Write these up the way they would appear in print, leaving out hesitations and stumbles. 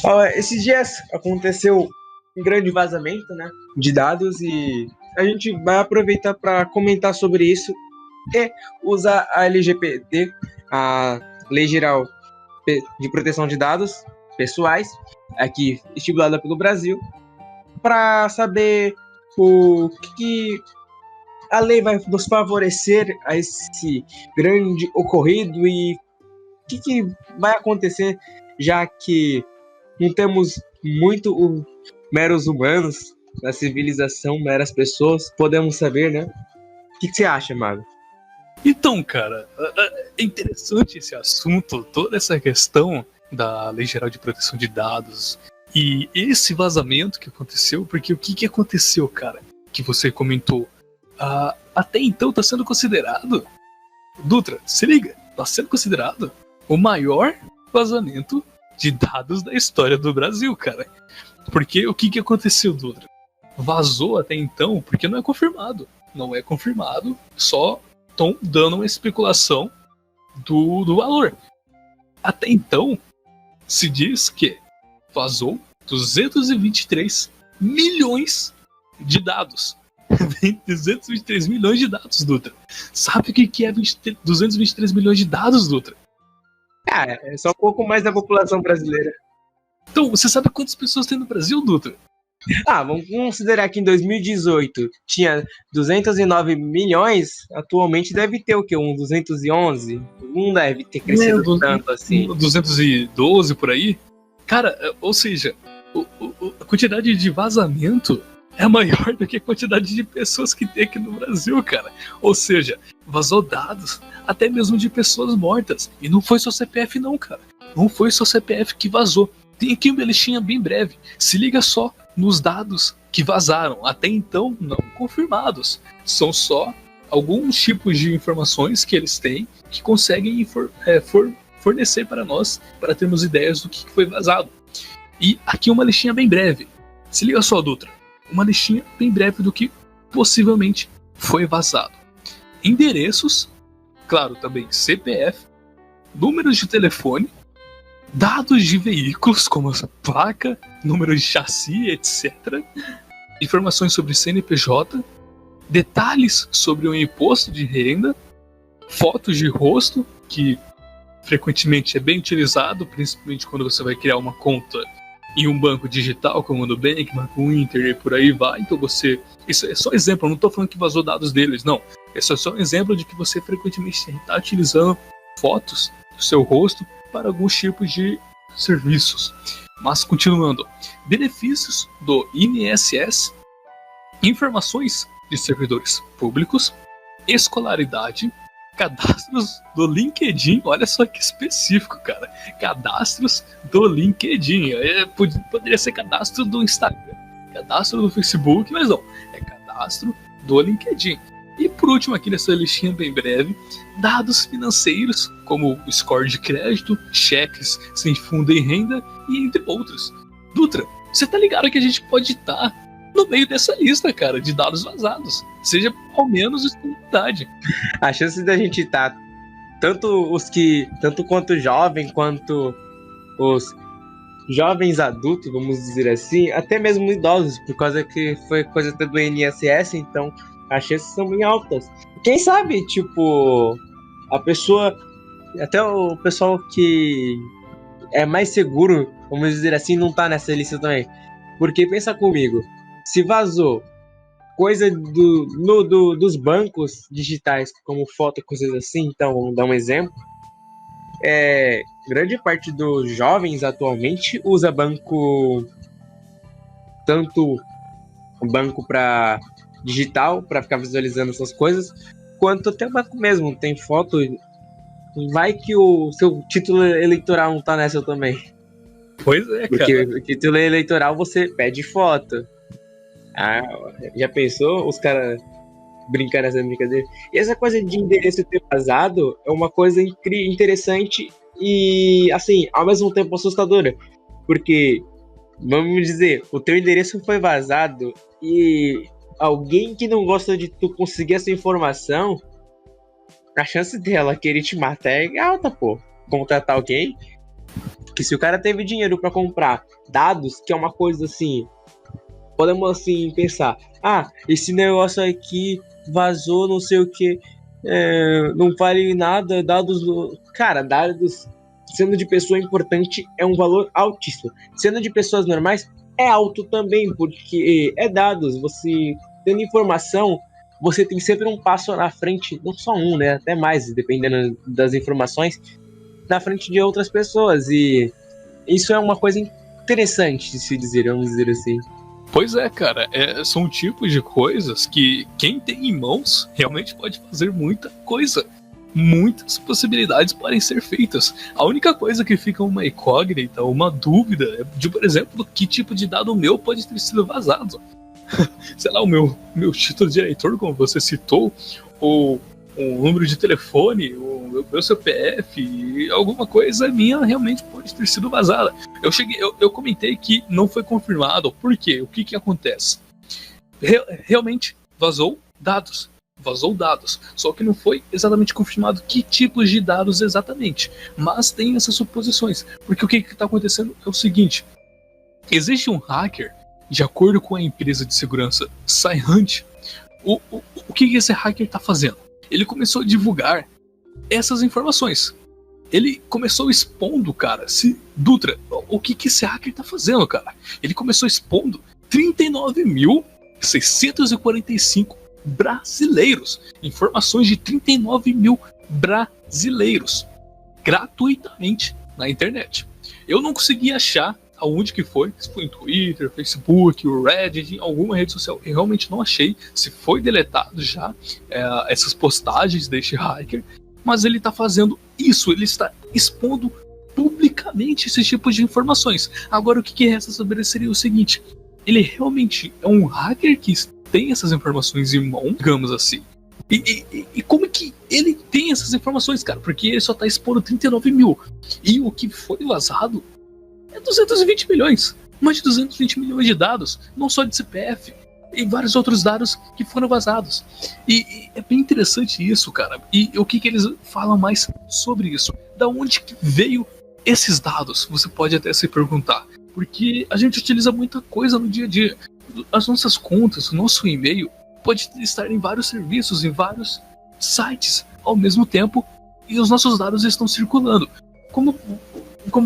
Ó, esses dias aconteceu um grande vazamento, né, de dados e a gente vai aproveitar para comentar sobre isso e usar a LGPD, a Lei Geral de Proteção de Dados Pessoais, aqui estipulada pelo Brasil, para saber o que a lei vai nos favorecer a esse grande ocorrido e o que vai acontecer, já que não temos muito meros humanos na civilização, meras pessoas, podemos saber, né? O que você acha, Mago? Então, cara, é interessante esse assunto, toda essa questão da Lei Geral de Proteção de Dados e esse vazamento que aconteceu, porque o que aconteceu, cara, que você comentou, até então está sendo considerado, Dutra, se liga, está sendo considerado o maior vazamento de dados da história do Brasil, cara. Porque o que aconteceu, Dutra? Vazou até então porque não é confirmado. Não é confirmado, só estão dando uma especulação do valor. Até então, se diz que vazou 223 milhões de dados. 223 milhões de dados, Dutra. Sabe o que é 223 milhões de dados, Dutra? É só um pouco mais da população brasileira. Então, você sabe quantas pessoas tem no Brasil, Dutra? Vamos considerar que em 2018 tinha 209 milhões, atualmente deve ter o quê? 211? Não deve ter crescido tanto assim. 212 por aí? Cara, ou seja, a quantidade de vazamento é maior do que a quantidade de pessoas que tem aqui no Brasil, cara. Ou seja, vazou dados até mesmo de pessoas mortas. E não foi só CPF não, cara. Não foi só CPF que vazou. Tem aqui uma listinha bem breve. Se liga só nos dados que vazaram, até então não confirmados. São só alguns tipos de informações que eles têm que conseguem fornecer para nós, para termos ideias do que foi vazado. E aqui uma listinha bem breve. Se liga só, Dutra. Uma listinha bem breve do que possivelmente foi vazado. Endereços, claro, também CPF, números de telefone, dados de veículos, como essa placa, número de chassi, etc. Informações sobre CNPJ, detalhes sobre o imposto de renda, fotos de rosto, que frequentemente é bem utilizado, principalmente quando você vai criar uma conta em um banco digital, como o Nubank, Banco Inter e por aí vai. Então isso é só exemplo, eu não estou falando que vazou dados deles, não. Esse é só um exemplo de que você frequentemente está utilizando fotos do seu rosto para alguns tipos de serviços. Mas continuando, benefícios do INSS, informações de servidores públicos, escolaridade, cadastros do LinkedIn, olha só que específico, cara, cadastros do LinkedIn, poderia ser cadastro do Instagram, cadastro do Facebook, mas não, é cadastro do LinkedIn. E por último aqui nessa listinha bem breve, dados financeiros, como o score de crédito, cheques sem fundo em renda e entre outros. Dutra, você tá ligado que a gente pode estar no meio dessa lista, cara, de dados vazados. Seja ao menos estabilidade. A chance da gente estar, tanto quanto jovem, quanto os jovens adultos, vamos dizer assim, até mesmo idosos, por causa que foi coisa do INSS, então as chances são bem altas. Quem sabe, tipo, a pessoa, até o pessoal que é mais seguro, vamos dizer assim, não tá nessa lista também. Porque pensa comigo, se vazou coisa dos bancos digitais, como foto e coisas assim, então vamos dar um exemplo. Grande parte dos jovens atualmente usa banco, tanto banco para digital, para ficar visualizando essas coisas, quanto até o banco mesmo, tem foto. Vai que o seu título eleitoral não tá nessa também. Pois é, porque cara. Porque o título eleitoral você pede foto. Já pensou os caras brincando nessa brincadeira? E essa coisa de endereço ter vazado é uma coisa interessante e, assim, ao mesmo tempo assustadora. Porque, vamos dizer, o teu endereço foi vazado e alguém que não gosta de tu conseguir essa informação, a chance dela querer te matar é alta, pô. Contratar alguém. Que se o cara teve dinheiro para comprar dados, que é uma coisa assim, podemos assim pensar, esse negócio aqui vazou, não sei o que, não vale nada, dados, cara, dados sendo de pessoa importante é um valor altíssimo, sendo de pessoas normais é alto também, porque é dados, você tendo informação, você tem sempre um passo na frente, não só um, né, até mais, dependendo das informações, na frente de outras pessoas, e isso é uma coisa interessante de se dizer, vamos dizer assim. Pois é, cara, são tipos de coisas que quem tem em mãos realmente pode fazer muita coisa. Muitas possibilidades podem ser feitas. A única coisa que fica uma incógnita, uma dúvida, é de, por exemplo, que tipo de dado meu pode ter sido vazado. Sei lá, o meu título de eleitor, como você citou, ou o número de telefone, o meu CPF, alguma coisa minha realmente pode ter sido vazada. Eu comentei que não foi confirmado. Por quê? O que acontece? Realmente vazou dados. Só que não foi exatamente confirmado que tipos de dados exatamente. Mas tem essas suposições. Porque o que está acontecendo é o seguinte. Existe um hacker, de acordo com a empresa de segurança Scyhunt, o que esse hacker está fazendo? Ele começou a divulgar essas informações. Ele começou expondo, cara, Dutra, o que esse hacker tá fazendo, cara? Ele começou expondo 39.645 brasileiros. Informações de 39 mil brasileiros. Gratuitamente na internet. Eu não consegui achar aonde que foi, se foi em Twitter, Facebook, o Reddit, em alguma rede social. Eu realmente não achei se foi deletado já essas postagens deste hacker, mas ele está fazendo isso, ele está expondo publicamente esse tipo de informações. Agora o que resta saber seria o seguinte, ele realmente é um hacker que tem essas informações em mão, digamos assim. E como que ele tem essas informações, cara? Porque ele só está expondo 39 mil. E o que foi vazado é 220 milhões. Mais de 220 milhões de dados, não só de CPF, e vários outros dados que foram vazados. E é bem interessante isso, cara. E o que eles falam mais sobre isso? Da onde que veio esses dados? Você pode até se perguntar. Porque a gente utiliza muita coisa no dia a dia. As nossas contas, o nosso e-mail pode estar em vários serviços, em vários sites ao mesmo tempo, e os nossos dados estão circulando. Como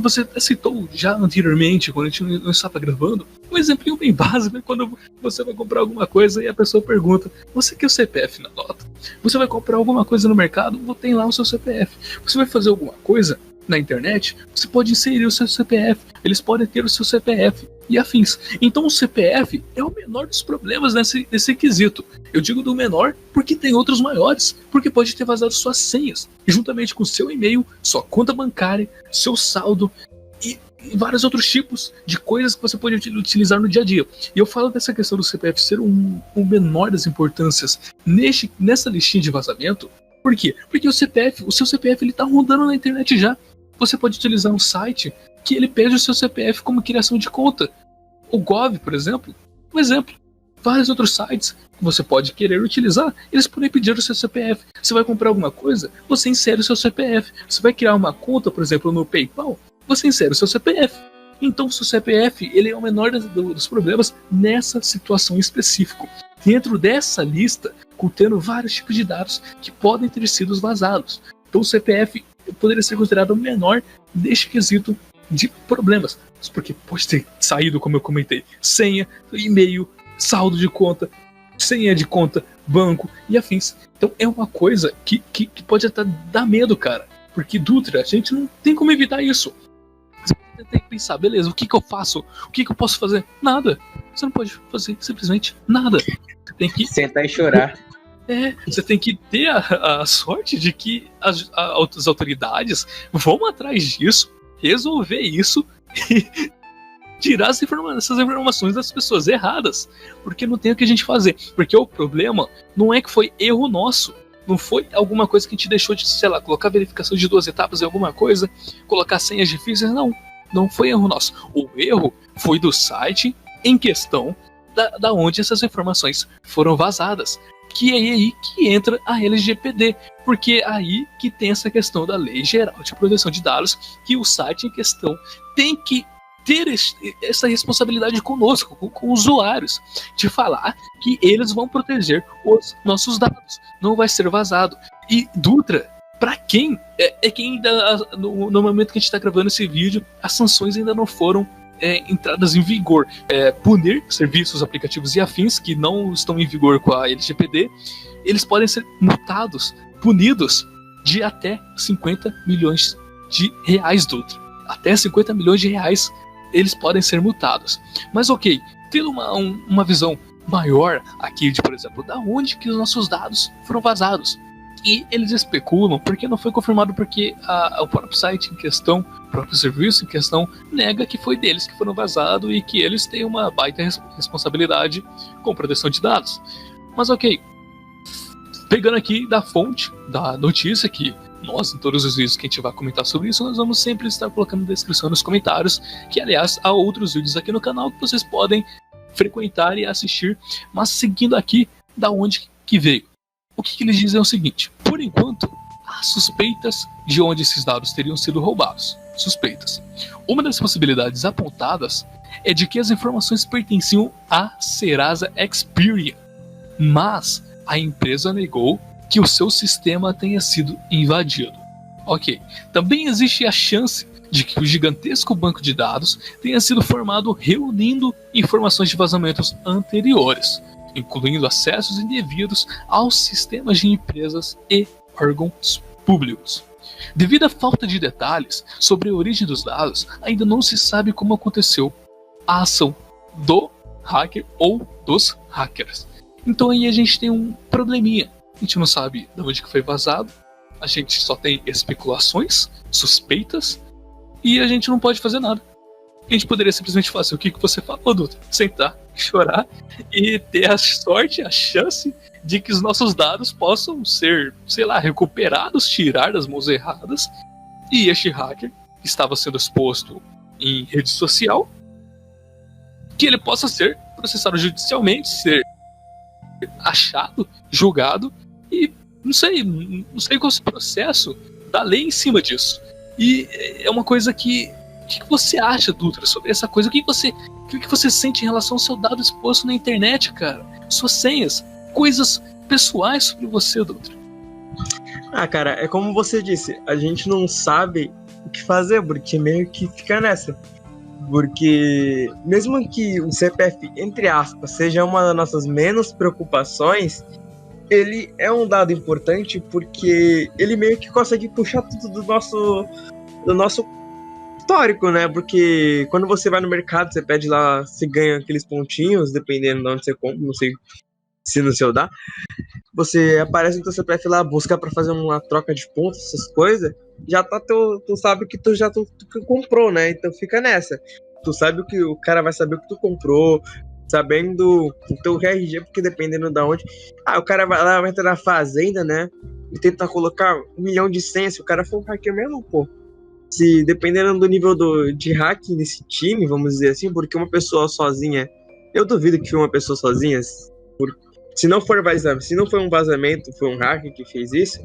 você citou já anteriormente, quando a gente não estava gravando, um exemplo bem básico é quando você vai comprar alguma coisa e a pessoa pergunta: você quer o CPF na nota? Você vai comprar alguma coisa no mercado, tem lá o seu CPF. Você vai fazer alguma coisa na internet, você pode inserir o seu CPF, eles podem ter o seu CPF e afins. Então o CPF é o menor dos problemas nesse quesito. Eu digo do menor porque tem outros maiores, porque pode ter vazado suas senhas, juntamente com seu e-mail, sua conta bancária, seu saldo e vários outros tipos de coisas que você pode utilizar no dia a dia. E eu falo dessa questão do CPF ser um menor das importâncias nessa listinha de vazamento. Por quê? Porque o seu CPF ele tá rodando na internet já. Você pode utilizar um site que ele pede o seu CPF como criação de conta. O Gov, por exemplo, um exemplo. Vários outros sites que você pode querer utilizar, eles podem pedir o seu CPF. Você vai comprar alguma coisa, você insere o seu CPF. Você vai criar uma conta, por exemplo, no PayPal, você insere o seu CPF. Então o seu CPF ele é o menor dos problemas nessa situação específica. Dentro dessa lista, contendo vários tipos de dados que podem ter sido vazados. Então o CPF poderia ser considerado o menor deste quesito de problemas. Porque pode ter saído, como eu comentei, senha, e-mail, saldo de conta, senha de conta, banco e afins. Então é uma coisa que pode até dar medo, cara. Porque, Dutra, a gente não tem como evitar isso. Você tem que pensar, beleza, o que eu faço? O que eu posso fazer? Nada. Você não pode fazer simplesmente nada. Você tem que sentar e chorar. Você tem que ter a sorte de que as autoridades vão atrás disso, resolver isso e tirar essas informações das pessoas erradas. Porque não tem o que a gente fazer. Porque o problema não é que foi erro nosso. Não foi alguma coisa que a gente deixou de, sei lá, colocar verificação de 2 etapas em alguma coisa, colocar senhas difíceis. Não foi erro nosso. O erro foi do site em questão da onde essas informações foram vazadas. que é aí que entra a LGPD, porque é aí que tem essa questão da Lei Geral de Proteção de Dados, que o site em questão tem que ter essa responsabilidade conosco, com usuários, de falar que eles vão proteger os nossos dados, não vai ser vazado. E Dutra, para quem é que ainda no momento que a gente está gravando esse vídeo, as sanções ainda não foram entradas em vigor. Punir serviços, aplicativos e afins que não estão em vigor com a LGPD, eles podem ser multados, punidos de até 50 milhões de reais, Dutra. Até 50 milhões de reais eles podem ser multados. Mas ok, tendo uma visão maior aqui de, por exemplo, da onde que os nossos dados foram vazados. E eles especulam porque não foi confirmado, porque o próprio site em questão, o próprio serviço em questão, nega que foi deles que foram vazados e que eles têm uma baita responsabilidade com proteção de dados. Mas ok, pegando aqui da fonte da notícia, que nós, em todos os vídeos que a gente vai comentar sobre isso, nós vamos sempre estar colocando na descrição nos comentários, que aliás há outros vídeos aqui no canal que vocês podem frequentar e assistir, mas seguindo aqui da onde que veio. O que eles dizem é o seguinte: por enquanto, há suspeitas de onde esses dados teriam sido roubados. Suspeitas. Uma das possibilidades apontadas é de que as informações pertenciam à Serasa Experian, mas a empresa negou que o seu sistema tenha sido invadido. Ok, também existe a chance de que o gigantesco banco de dados tenha sido formado reunindo informações de vazamentos anteriores, incluindo acessos indevidos aos sistemas de empresas e órgãos públicos. Devido à falta de detalhes sobre a origem dos dados, ainda não se sabe como aconteceu a ação do hacker ou dos hackers. Então aí a gente tem um probleminha. A gente não sabe de onde que foi vazado, a gente só tem especulações, suspeitas, e a gente não pode fazer nada. A gente poderia simplesmente fazer o que você falou, Dutra: sentar, chorar e ter a sorte, a chance de que os nossos dados possam ser, sei lá, recuperados, tirar das mãos erradas, e este hacker que estava sendo exposto em rede social, que ele possa ser processado judicialmente, ser achado, julgado, e não sei qual é esse processo da lei em cima disso. E é uma coisa que... O que você acha, Dutra, sobre essa coisa? O que você sente em relação ao seu dado exposto na internet, cara? Suas senhas, coisas pessoais sobre você, Dutra. Cara, é como você disse, a gente não sabe o que fazer, porque meio que fica nessa. Porque mesmo que o CPF, entre aspas, seja uma das nossas menos preocupações, ele é um dado importante porque ele meio que consegue puxar tudo do nosso histórico, né? Porque quando você vai no mercado, você pede lá, você ganha aqueles pontinhos, dependendo de onde você compra, não sei se no seu dá. Você aparece no teu CPF lá, busca pra fazer uma troca de pontos, essas coisas, já tá tu sabe que tu comprou, né? Então fica nessa. Tu sabe o que o cara vai saber o que tu comprou, sabendo o teu RG, porque dependendo da onde. O cara vai entrar na fazenda, né? E tenta colocar 1 milhão de senhas. Se o cara for um hacker mesmo, pô. Se dependendo do nível de hacking desse time, vamos dizer assim, porque uma pessoa sozinha, eu duvido que foi uma pessoa sozinha, se não for um vazamento, foi um hacker que fez isso,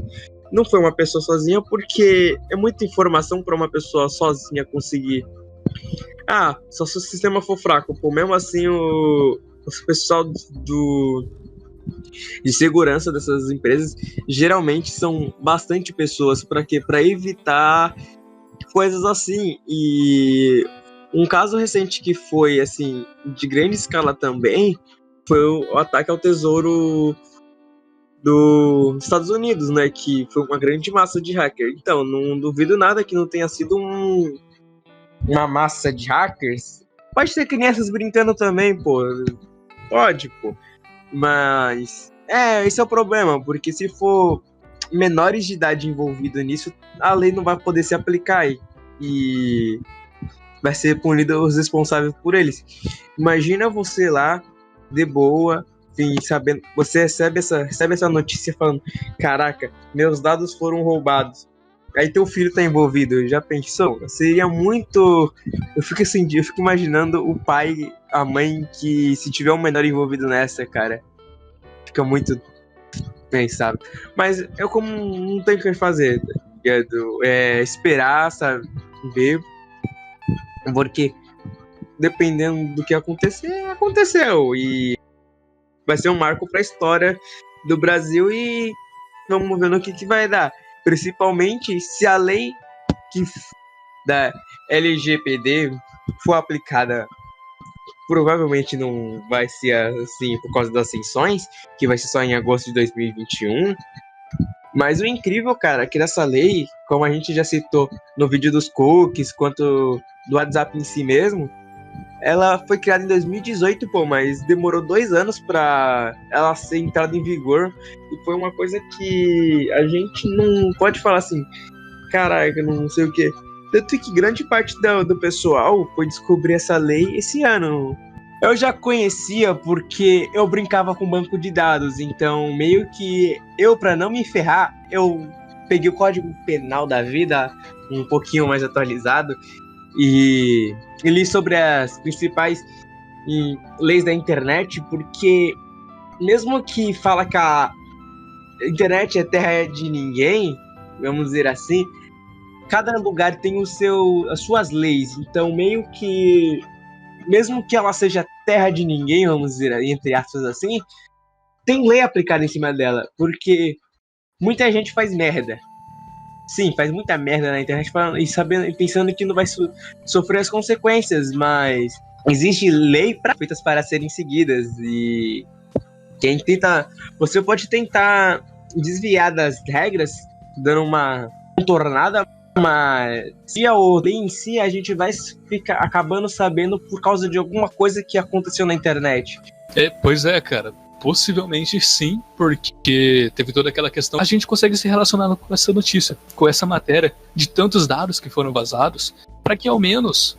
não foi uma pessoa sozinha, porque é muita informação para uma pessoa sozinha conseguir. Só se o sistema for fraco, pô, mesmo assim o pessoal de segurança dessas empresas geralmente são bastante pessoas. Para quê? Para evitar coisas assim. E um caso recente que foi assim de grande escala também foi o ataque ao tesouro dos Estados Unidos, né, que foi uma grande massa de hacker. Então não duvido nada que não tenha sido uma massa de hackers. Pode ter crianças brincando também, pô, pode, pô, mas esse é o problema, porque se for menores de idade envolvidos nisso, a lei não vai poder se aplicar e vai ser punido os responsáveis por eles. Imagina você lá, de boa, enfim, sabendo, você recebe essa notícia falando: caraca, meus dados foram roubados. Aí teu filho tá envolvido, já pensou? Seria muito... Eu fico imaginando o pai, a mãe, que se tiver um menor envolvido nessa, cara, fica muito quem sabe. Mas eu como não tenho o que fazer, tá ligado? Esperar, sabe, ver, porque dependendo do que acontecer, aconteceu. E vai ser um marco para a história do Brasil e vamos ver no que vai dar. Principalmente se a lei da LGPD for aplicada, provavelmente não vai ser assim por causa das sanções, que vai ser só em agosto de 2021. Mas o incrível, cara, é que nessa lei, como a gente já citou no vídeo dos cookies, quanto do WhatsApp em si mesmo, ela foi criada em 2018, pô, mas demorou 2 anos pra ela ser entrada em vigor. E foi uma coisa que a gente não pode falar assim, caraca, não sei o quê. Tanto que grande parte do pessoal foi descobrir essa lei esse ano. Eu já conhecia porque eu brincava com banco de dados, então meio que eu, pra não me ferrar, eu peguei o Código Penal da vida um pouquinho mais atualizado e li sobre as principais leis da internet, porque mesmo que fala que a internet é terra de ninguém, vamos dizer assim, cada lugar tem as suas leis, então meio que mesmo que ela seja terra de ninguém, vamos dizer, entre aspas assim, tem lei aplicada em cima dela, porque muita gente faz merda. Sim, faz muita merda na internet e pensando que não vai sofrer as consequências, mas existe lei feitas para serem seguidas e quem tenta, você pode tentar desviar das regras, dando uma contornada, mas se a lei em si, a gente vai ficar acabando sabendo por causa de alguma coisa que aconteceu na internet. Pois é, cara. Possivelmente sim, porque teve toda aquela questão. A gente consegue se relacionar com essa notícia, com essa matéria de tantos dados que foram vazados, para que ao menos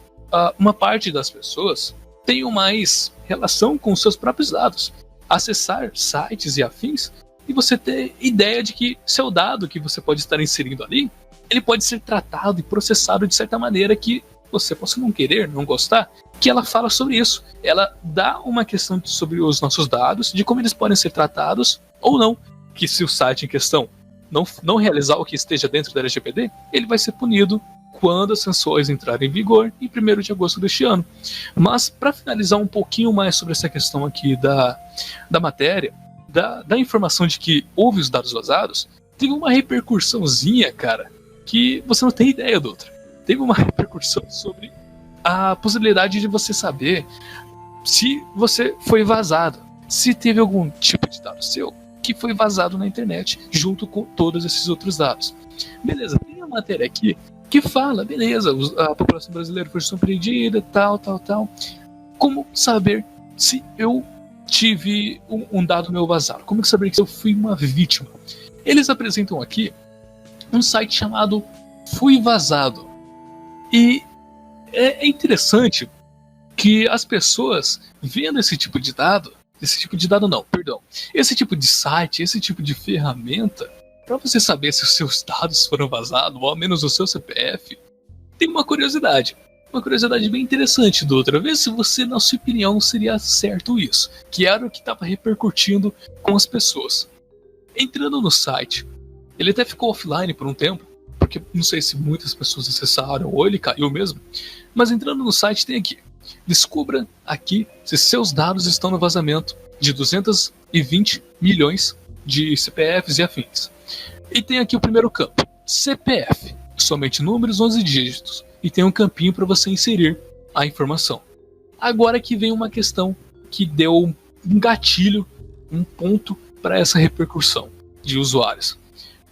uma parte das pessoas tenham mais relação com os seus próprios dados. Acessar sites e afins e você ter ideia de que seu dado que você pode estar inserindo ali, ele pode ser tratado e processado de certa maneira que você possa não querer, não gostar, que ela fala sobre isso. Ela dá uma questão sobre os nossos dados, de como eles podem ser tratados ou não. Que se o site em questão não realizar o que esteja dentro da LGPD, ele vai ser punido quando as sanções entrarem em vigor em 1º de agosto deste ano. Mas, para finalizar um pouquinho mais sobre essa questão aqui da matéria, da informação de que houve os dados vazados, teve uma repercussãozinha, cara, que você não tem ideia, doutor. Teve uma repercussão sobre a possibilidade de você saber se você foi vazado, se teve algum tipo de dado seu que foi vazado na internet, junto com todos esses outros dados. Beleza, tem uma matéria aqui que fala, beleza, a população brasileira foi surpreendida, tal. Como saber se eu tive um dado meu vazado? Como saber que eu fui uma vítima? Eles apresentam aqui um site chamado Fui Vazado. E é interessante que as pessoas vendo esse tipo de site, esse tipo de ferramenta, para você saber se os seus dados foram vazados, ou ao menos o seu CPF, tem uma curiosidade bem interessante da outra vez, se você, na sua opinião, seria certo isso, que era o que estava repercutindo com as pessoas. Entrando no site, ele até ficou offline por um tempo, porque não sei se muitas pessoas acessaram ou ele caiu mesmo, mas entrando no site tem aqui: descubra aqui se seus dados estão no vazamento de 220 milhões de CPFs e afins. E tem aqui o primeiro campo, CPF, somente números, 11 dígitos, e tem um campinho para você inserir a informação. Agora que vem uma questão que deu um gatilho, um ponto para essa repercussão de usuários.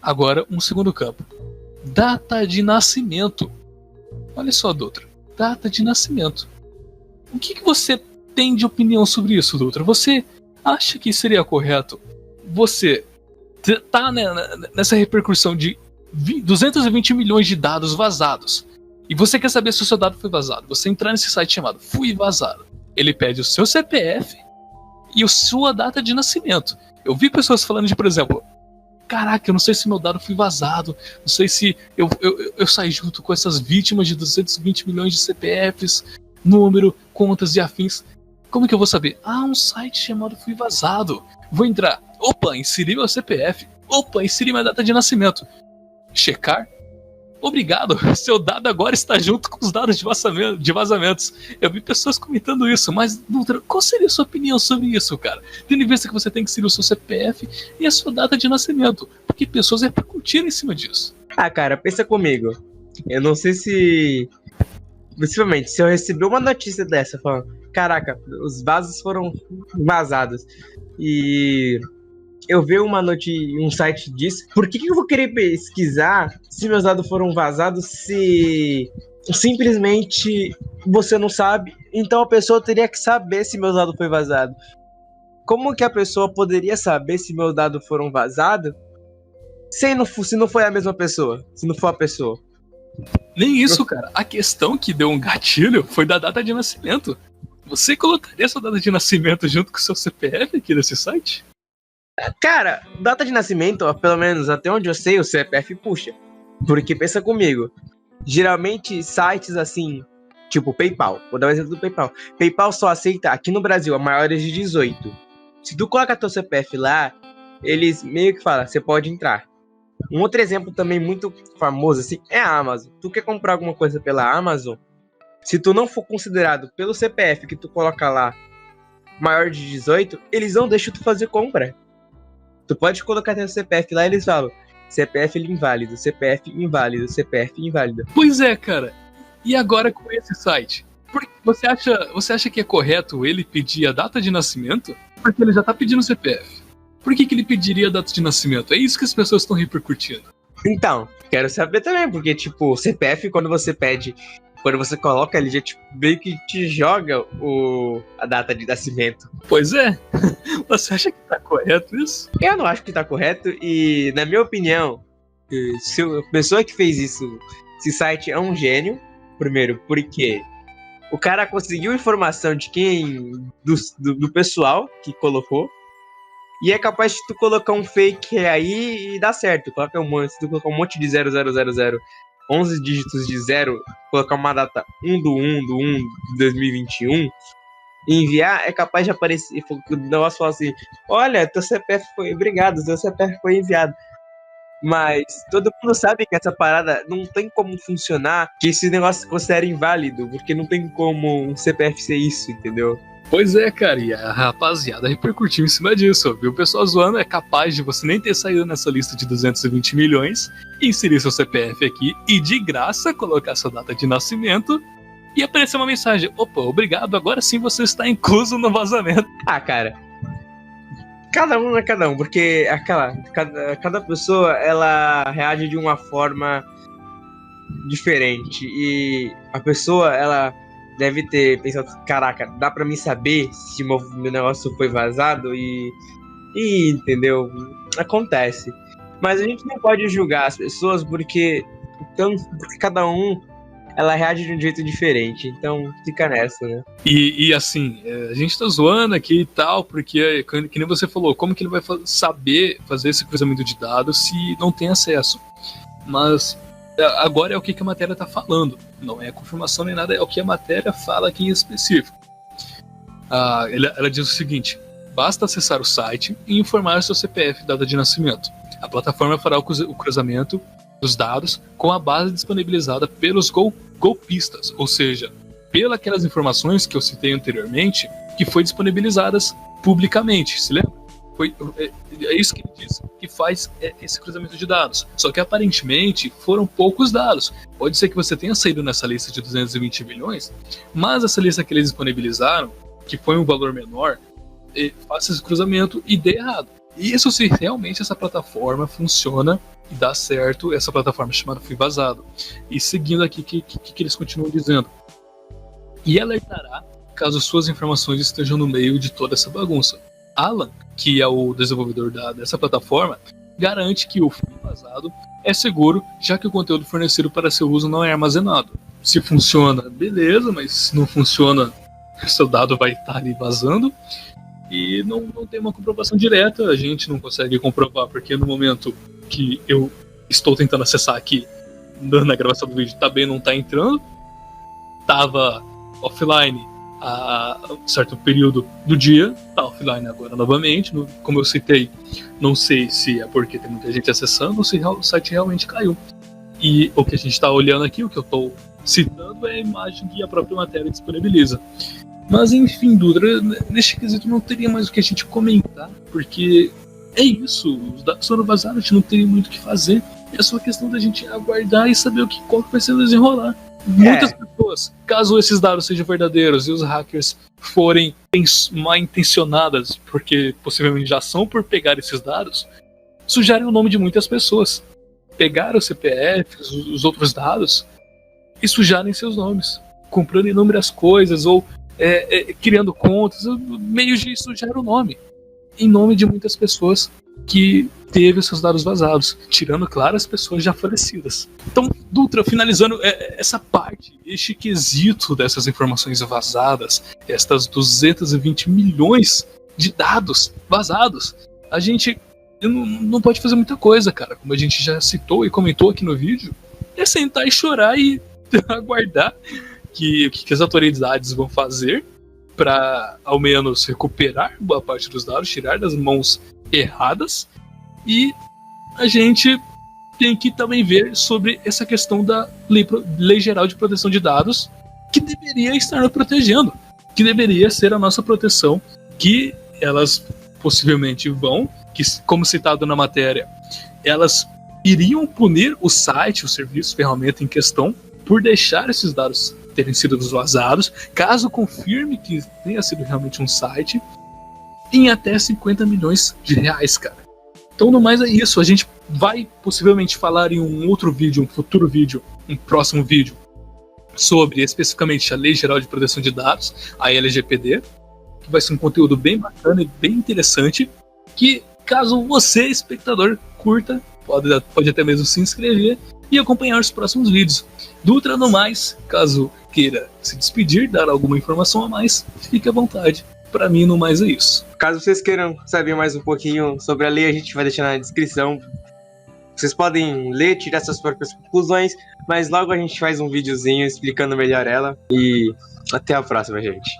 Agora um segundo campo, data de nascimento. Olha só, doutor, data de nascimento. O que você tem de opinião sobre isso, doutor? Você acha que seria correto você tá nessa repercussão de 220 milhões de dados vazados e você quer saber se o seu dado foi vazado? Você entrar nesse site chamado Fui Vazado. Ele pede o seu CPF e a sua data de nascimento. Eu vi pessoas falando de, por exemplo, caraca, eu não sei se meu dado foi vazado, não sei se eu saí junto com essas vítimas de 220 milhões de CPFs, número, contas e afins. Como que eu vou saber? Um site chamado Fui Vazado. Vou entrar. Opa, inseri meu CPF. Opa, inseri minha data de nascimento. Checar. Obrigado, seu dado agora está junto com os dados de vazamentos. Eu vi pessoas comentando isso, mas, Dutra, qual seria a sua opinião sobre isso, cara? Tendo em vista que você tem que inserir o seu CPF e a sua data de nascimento, porque pessoas repercutiram em cima disso. Ah, cara, pensa comigo. Eu não sei se... Principalmente, se eu receber uma notícia dessa, falando, caraca, os vasos foram vazados, e... eu ver um site disso, por que eu vou querer pesquisar se meus dados foram vazados se simplesmente você não sabe? Então a pessoa teria que saber se meu dado foi vazado. Como que a pessoa poderia saber se meus dados foram vazados se não foi a mesma pessoa? Se não for a pessoa? Nem isso, cara. A questão que deu um gatilho foi da data de nascimento. Você colocaria sua data de nascimento junto com o seu CPF aqui nesse site? Cara, data de nascimento, ó, pelo menos até onde eu sei, o CPF puxa. Porque pensa comigo, geralmente sites assim, tipo PayPal, vou dar um exemplo do PayPal. PayPal só aceita aqui no Brasil a maiores de 18. Se tu coloca teu CPF lá, eles meio que falam, você pode entrar. Um outro exemplo também muito famoso assim é a Amazon. Tu quer comprar alguma coisa pela Amazon? Se tu não for considerado pelo CPF que tu coloca lá maior de 18, eles não deixam tu fazer compra. Tu pode colocar teu CPF lá e eles falam CPF inválido, CPF inválido, CPF inválido. Pois é, cara. E agora com esse site? Você acha que é correto ele pedir a data de nascimento? Porque ele já tá pedindo o CPF. Por que ele pediria a data de nascimento? É isso que as pessoas estão repercutindo. Então, quero saber também, porque tipo, o CPF quando você coloca, ele já tipo, meio que te joga a data de nascimento. Pois é. Você acha que tá correto isso? Eu não acho que tá correto e, na minha opinião, se a pessoa que fez isso, esse site é um gênio, primeiro, porque o cara conseguiu informação de do pessoal que colocou, e é capaz de tu colocar um fake aí e dá certo. Se tu colocar um monte de 0000, 11 dígitos de 0, colocar uma data 1 do 1 de 2021, e enviar, é capaz de aparecer, o negócio fala assim, olha, teu CPF foi, obrigado, teu CPF foi enviado. Mas todo mundo sabe que essa parada não tem como funcionar, que esse negócio se considera inválido, porque não tem como um CPF ser isso, entendeu? Pois é, cara, e a rapaziada repercutiu em cima disso, viu? O pessoal zoando, é capaz de você nem ter saído nessa lista de 220 milhões, inserir seu CPF aqui e de graça colocar sua data de nascimento e aparecer uma mensagem, opa, obrigado, agora sim você está incluso no vazamento. Ah, cara, cada um é cada um, porque cada pessoa, ela reage de uma forma diferente, e a pessoa, ela deve ter pensado, caraca, dá pra mim saber se meu negócio foi vazado e entendeu? Acontece. Mas a gente não pode julgar as pessoas porque cada um, ela reage de um jeito diferente. Então fica nessa, né? E assim, a gente tá zoando aqui e tal, porque, que nem você falou, como que ele vai saber fazer esse cruzamento de dados se não tem acesso? Mas agora é o que a matéria tá falando. Não é confirmação nem nada, é o que a matéria fala aqui em específico. Ela diz o seguinte: basta acessar o site e informar seu CPF e data de nascimento. A plataforma fará o cruzamento dos dados com a base disponibilizada pelos golpistas, ou seja, pelas aquelas informações que eu citei anteriormente, que foi disponibilizadas publicamente, se lembra? É isso que ele diz, que faz esse cruzamento de dados. Só que aparentemente foram poucos dados. Pode ser que você tenha saído nessa lista de 220 milhões, mas essa lista que eles disponibilizaram, que foi um valor menor, faça esse cruzamento e dê errado. Isso se realmente essa plataforma funciona e dá certo, essa plataforma chamada Fui Vazado. E seguindo aqui, que eles continuam dizendo: e alertará caso suas informações estejam no meio de toda essa bagunça. Alan, que é o desenvolvedor dessa plataforma, garante que o Fui Vazado é seguro, já que o conteúdo fornecido para seu uso não é armazenado. Se funciona, beleza, mas se não funciona, seu dado vai estar ali vazando. E não tem uma comprovação direta, a gente não consegue comprovar, porque no momento que eu estou tentando acessar aqui na gravação do vídeo, também não está entrando. Tava offline a um certo período do dia, tá offline agora novamente. Como eu citei, não sei se é porque tem muita gente acessando ou se o site realmente caiu. E o que a gente está olhando aqui, o que eu estou citando, é a imagem que a própria matéria disponibiliza. Mas enfim, Dutra, neste quesito não teria mais o que a gente comentar, porque é isso, os dados foram vazados, a gente não tem muito o que fazer. É só questão da gente aguardar e saber qual que vai ser o desenrolar. Muitas pessoas, caso esses dados sejam verdadeiros e os hackers forem mal intencionadas, porque possivelmente já são por pegar esses dados, sujarem o nome de muitas pessoas. Pegar os CPFs, os outros dados e sujarem seus nomes, comprando inúmeras coisas ou criando contas, meios de sujar o nome, em nome de muitas pessoas que teve os seus dados vazados, tirando, claro, as pessoas já falecidas. Então, Dutra, finalizando essa parte, este quesito dessas informações vazadas, estas 220 milhões de dados vazados, a gente não pode fazer muita coisa, cara. Como a gente já citou e comentou aqui no vídeo, é sentar e chorar e aguardar o que as autoridades vão fazer para, ao menos, recuperar boa parte dos dados, tirar das mãos erradas. E a gente tem que também ver sobre essa questão da Lei Geral de Proteção de Dados, que deveria estar nos protegendo, que deveria ser a nossa proteção, que elas possivelmente vão, que, como citado na matéria, elas iriam punir o site, o serviço, ferramenta em questão, por deixar esses dados terem sido vazados, caso confirme que tenha sido realmente um site, em até 50 milhões de reais, cara. Então, no mais é isso. A gente vai possivelmente falar em um outro vídeo, um futuro vídeo, um próximo vídeo, sobre especificamente a Lei Geral de Proteção de Dados, a LGPD, que vai ser um conteúdo bem bacana e bem interessante, que caso você, espectador, curta, pode até mesmo se inscrever e acompanhar os próximos vídeos. Dutra, no mais, caso queira se despedir, dar alguma informação a mais, fique à vontade. Pra mim, no mais é isso. Caso vocês queiram saber mais um pouquinho sobre a lei, a gente vai deixar na descrição. Vocês podem ler, tirar suas próprias conclusões, mas logo a gente faz um videozinho explicando melhor ela. E até a próxima, gente.